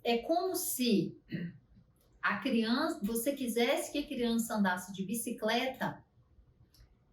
É como se você quisesse que a criança andasse de bicicleta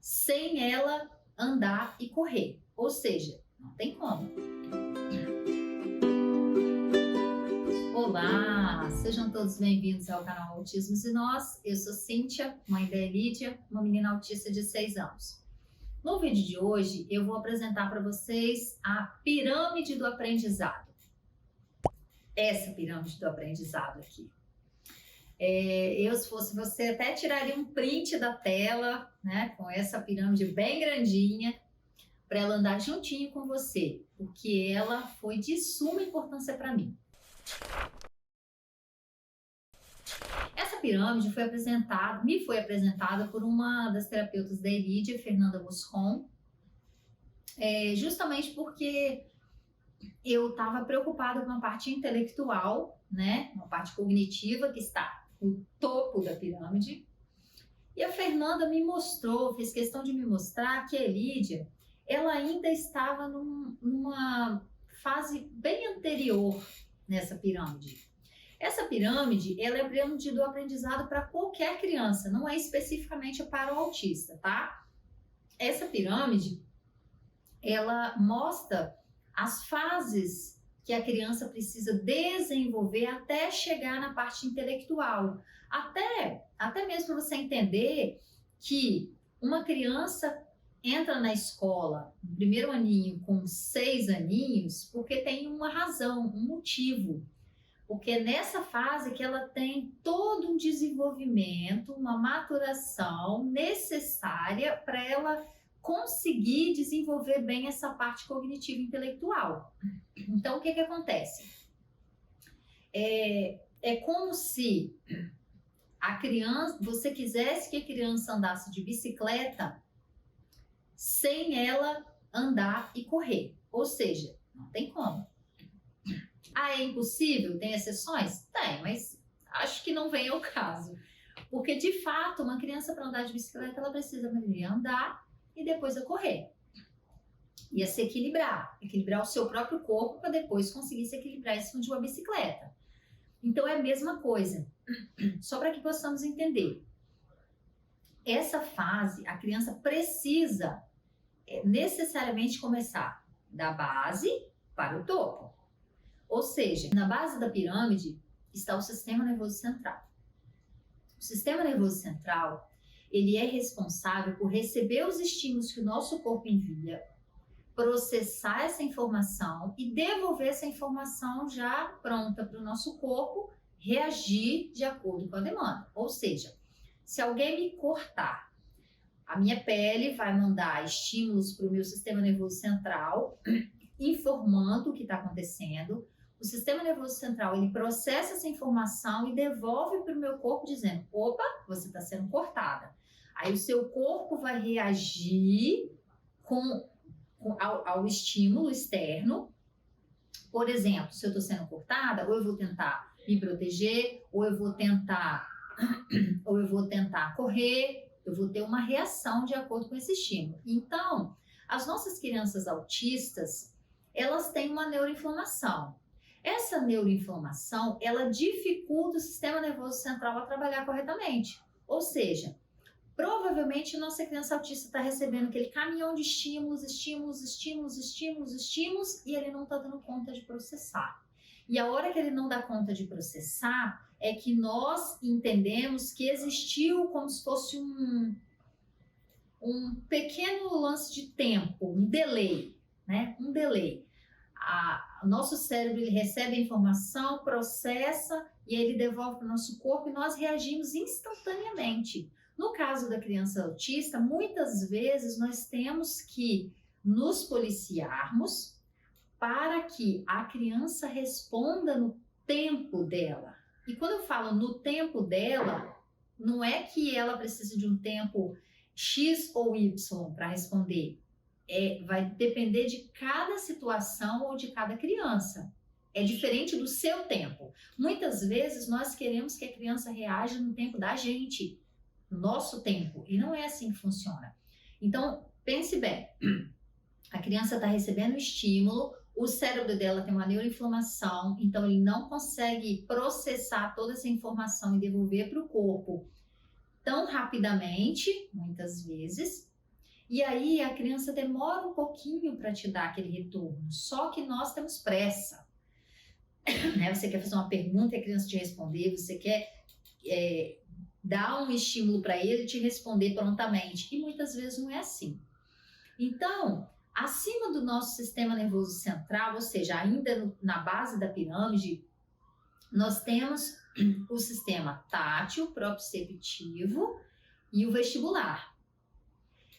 sem ela andar e correr. Ou seja, não tem como. Olá, sejam todos bem-vindos ao canal Autismos e Nós. Eu sou Cíntia, mãe da Elídia, uma menina autista de 6 anos. No vídeo de hoje, eu vou apresentar para vocês a pirâmide do aprendizado. Essa pirâmide do aprendizado aqui. Se fosse você, até tiraria um print da tela, né, com essa pirâmide bem grandinha, para ela andar juntinho com você, porque ela foi de suma importância para mim. Essa pirâmide me foi apresentada por uma das terapeutas da Elídia, Fernanda Moscon, justamente porque eu estava preocupada com a parte intelectual, né, uma parte cognitiva que está no topo da pirâmide. E a Fernanda fez questão de me mostrar que a Elídia, ela ainda estava numa fase bem anterior nessa pirâmide. Essa pirâmide, ela é a pirâmide do aprendizado para qualquer criança, não é especificamente para o autista, tá? Essa pirâmide, ela mostra as fases que a criança precisa desenvolver até chegar na parte intelectual. Até mesmo para você entender que uma criança entra na escola no primeiro aninho com 6 aninhos porque tem uma razão, um motivo. Porque é nessa fase que ela tem todo um desenvolvimento, uma maturação necessária para ela conseguir desenvolver bem essa parte cognitiva e intelectual. Então, o que acontece? É como se você quisesse que a criança andasse de bicicleta sem ela andar e correr. Ou seja, não tem como. Ah, é impossível? Tem exceções? Tem, mas acho que não vem ao caso. Porque, de fato, uma criança para andar de bicicleta, ela precisa aprender a andar e depois a correr. E a se equilibrar o seu próprio corpo para depois conseguir se equilibrar em cima de uma bicicleta. Então é a mesma coisa, só para que possamos entender. Essa fase, a criança precisa necessariamente começar da base para o topo. Ou seja, na base da pirâmide está o sistema nervoso central. O sistema nervoso central, ele é responsável por receber os estímulos que o nosso corpo envia, processar essa informação e devolver essa informação já pronta para o nosso corpo reagir de acordo com a demanda. Ou seja, se alguém me cortar, a minha pele vai mandar estímulos para o meu sistema nervoso central, informando o que está acontecendo. O sistema nervoso central, ele processa essa informação e devolve para o meu corpo dizendo, opa, você está sendo cortada. Aí o seu corpo vai reagir ao estímulo externo. Por exemplo, se eu estou sendo cortada, ou eu vou tentar me proteger, ou eu vou tentar correr, eu vou ter uma reação de acordo com esse estímulo. Então, as nossas crianças autistas, elas têm uma neuroinflamação. Essa neuroinflamação, ela dificulta o sistema nervoso central a trabalhar corretamente. Ou seja, provavelmente nossa criança autista está recebendo aquele caminhão de estímulos e ele não está dando conta de processar. E a hora que ele não dá conta de processar é que nós entendemos que existiu como se fosse um pequeno lance de tempo, um delay, né? Um delay. O nosso cérebro, ele recebe a informação, processa e ele devolve para o nosso corpo e nós reagimos instantaneamente. No caso da criança autista, muitas vezes nós temos que nos policiarmos para que a criança responda no tempo dela. E quando eu falo no tempo dela, não é que ela precisa de um tempo X ou Y para responder. Vai depender de cada situação ou de cada criança. É diferente do seu tempo. Muitas vezes nós queremos que a criança reaja no tempo da gente, no nosso tempo, e não é assim que funciona. Então, pense bem, a criança está recebendo o estímulo, O cérebro dela tem uma neuroinflamação, então ele não consegue processar toda essa informação e devolver para o corpo tão rapidamente, muitas vezes. E aí a criança demora um pouquinho para te dar aquele retorno. Só que nós temos pressa, né? Você quer fazer uma pergunta e a criança te responder, você quer dar um estímulo para ele te responder prontamente. E muitas vezes não é assim. Então, acima do nosso sistema nervoso central, ou seja, ainda na base da pirâmide, nós temos o sistema tátil, proprioceptivo e o vestibular.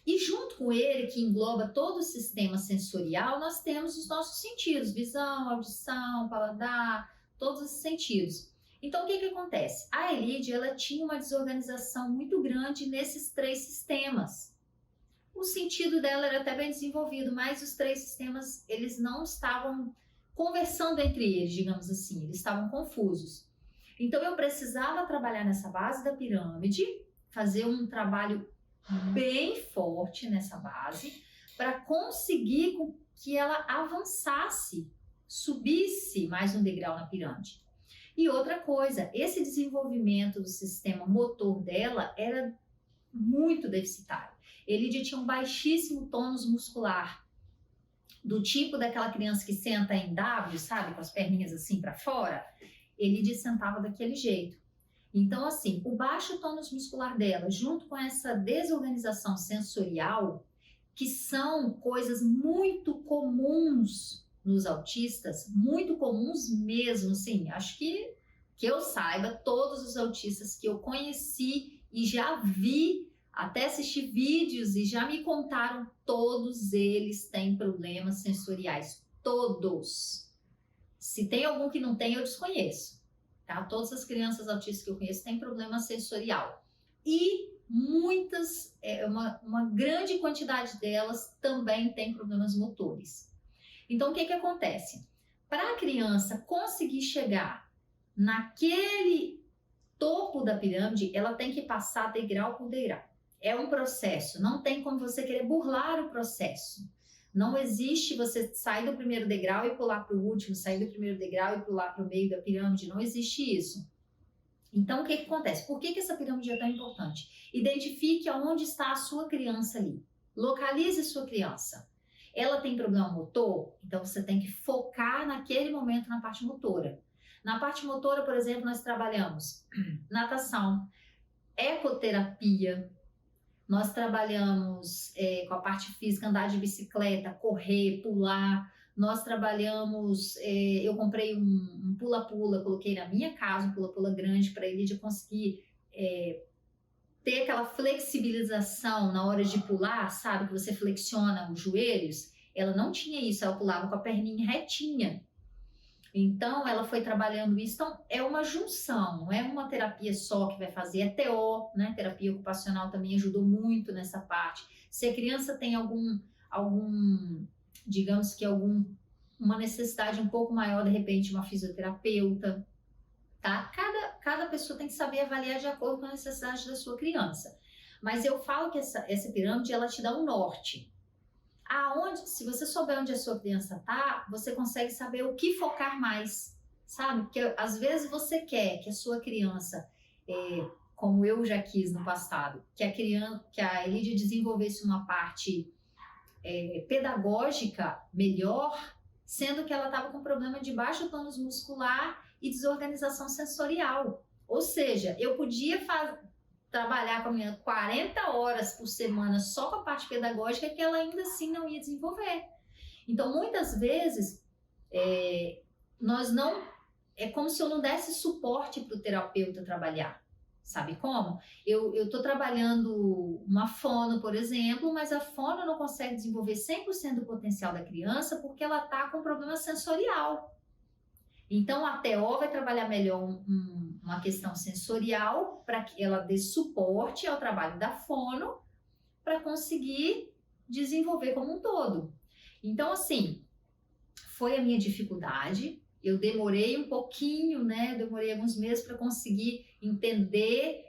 E junto com ele, que engloba todo o sistema sensorial, nós temos os nossos sentidos, visão, audição, paladar, todos os sentidos. Então, o que acontece? A Elide, ela tinha uma desorganização muito grande nesses 3 sistemas. O sentido dela era até bem desenvolvido, mas os 3 sistemas, eles não estavam conversando entre eles, digamos assim, eles estavam confusos. Então, eu precisava trabalhar nessa base da pirâmide, fazer um trabalho bem forte nessa base, para conseguir que ela avançasse, subisse mais um degrau na pirâmide. E outra coisa, esse desenvolvimento do sistema motor dela era muito deficitário. Ele tinha um baixíssimo tônus muscular, do tipo daquela criança que senta em W, sabe, com as perninhas assim para fora. Ele sentava daquele jeito. Então, assim, o baixo tônus muscular dela, junto com essa desorganização sensorial, que são coisas muito comuns nos autistas, muito comuns mesmo, assim, acho que eu saiba, todos os autistas que eu conheci e já vi, até assisti vídeos e já me contaram, todos eles têm problemas sensoriais, todos. Se tem algum que não tem, eu desconheço. Tá? Todas as crianças autistas que eu conheço têm problema sensorial. E muitas, uma grande quantidade delas também têm problemas motores. Então, o que acontece? Para a criança conseguir chegar naquele topo da pirâmide, ela tem que passar degrau por degrau. É um processo, não tem como você querer burlar o processo. Não existe você sair do primeiro degrau e pular para o último, sair do primeiro degrau e pular para o meio da pirâmide, não existe isso. Então, o que acontece? Por que essa pirâmide é tão importante? Identifique aonde está a sua criança ali. Localize a sua criança. Ela tem problema motor? Então, você tem que focar naquele momento na parte motora. Na parte motora, por exemplo, nós trabalhamos natação, ecoterapia, nós trabalhamos com a parte física, andar de bicicleta, correr, pular. Nós trabalhamos, eu comprei um pula-pula, coloquei na minha casa um pula-pula grande para ele de conseguir ter aquela flexibilização na hora de pular, sabe? Que você flexiona os joelhos. Ela não tinha isso, ela pulava com a perninha retinha. Então, ela foi trabalhando isso. Então, é uma junção, não é uma terapia só que vai fazer, é TO, né? Terapia ocupacional também ajudou muito nessa parte. Se a criança tem digamos que uma necessidade um pouco maior, de repente, uma fisioterapeuta, tá? Cada pessoa tem que saber avaliar de acordo com a necessidade da sua criança. Mas eu falo que essa pirâmide, ela te dá um norte. Se você souber onde a sua criança tá, você consegue saber o que focar mais, sabe? Porque às vezes você quer que a sua criança, como eu já quis no passado, que a Elide desenvolvesse uma parte pedagógica melhor, sendo que ela estava com problema de baixo tônus muscular e desorganização sensorial. Ou seja, eu podia trabalhar com a menina 40 horas por semana só com a parte pedagógica, que ela ainda assim não ia desenvolver. Então, muitas vezes, nós não... É como se eu não desse suporte para o terapeuta trabalhar. Sabe como? Eu estou trabalhando uma fono, por exemplo, mas a fono não consegue desenvolver 100% do potencial da criança porque ela está com problema sensorial. Então, a TO vai trabalhar melhor uma questão sensorial para que ela dê suporte ao trabalho da fono para conseguir desenvolver como um todo. Então, assim, foi a minha dificuldade. Eu demorei um pouquinho, né? Demorei alguns meses para conseguir entender,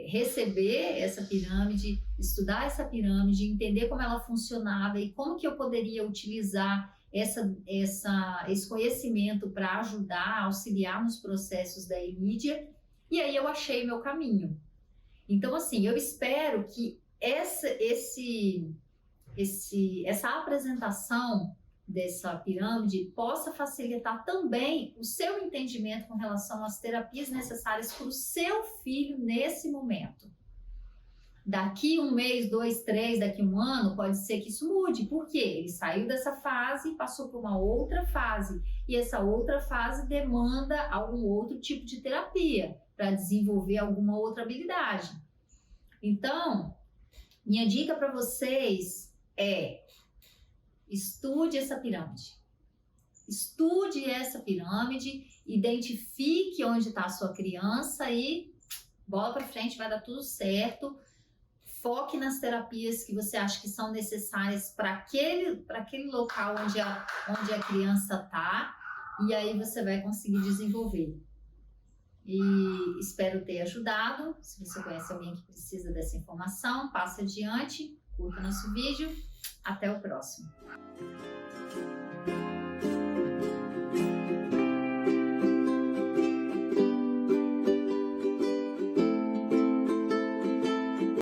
receber essa pirâmide, estudar essa pirâmide, entender como ela funcionava e como que eu poderia utilizar esse conhecimento para ajudar, auxiliar nos processos da Emídia, e aí eu achei meu caminho. Então, assim, eu espero que essa apresentação dessa pirâmide possa facilitar também o seu entendimento com relação às terapias necessárias para o seu filho nesse momento. Daqui 1 mês, 2, 3, daqui 1 ano, pode ser que isso mude. Por quê? Ele saiu dessa fase e passou por uma outra fase. E essa outra fase demanda algum outro tipo de terapia para desenvolver alguma outra habilidade. Então, minha dica para vocês é: estude essa pirâmide. Estude essa pirâmide, identifique onde está a sua criança e bola para frente, vai dar tudo certo. Foque nas terapias que você acha que são necessárias para aquele local onde a criança está, e aí você vai conseguir desenvolver. E espero ter ajudado. Se você conhece alguém que precisa dessa informação, passe adiante, curta nosso vídeo. Até o próximo.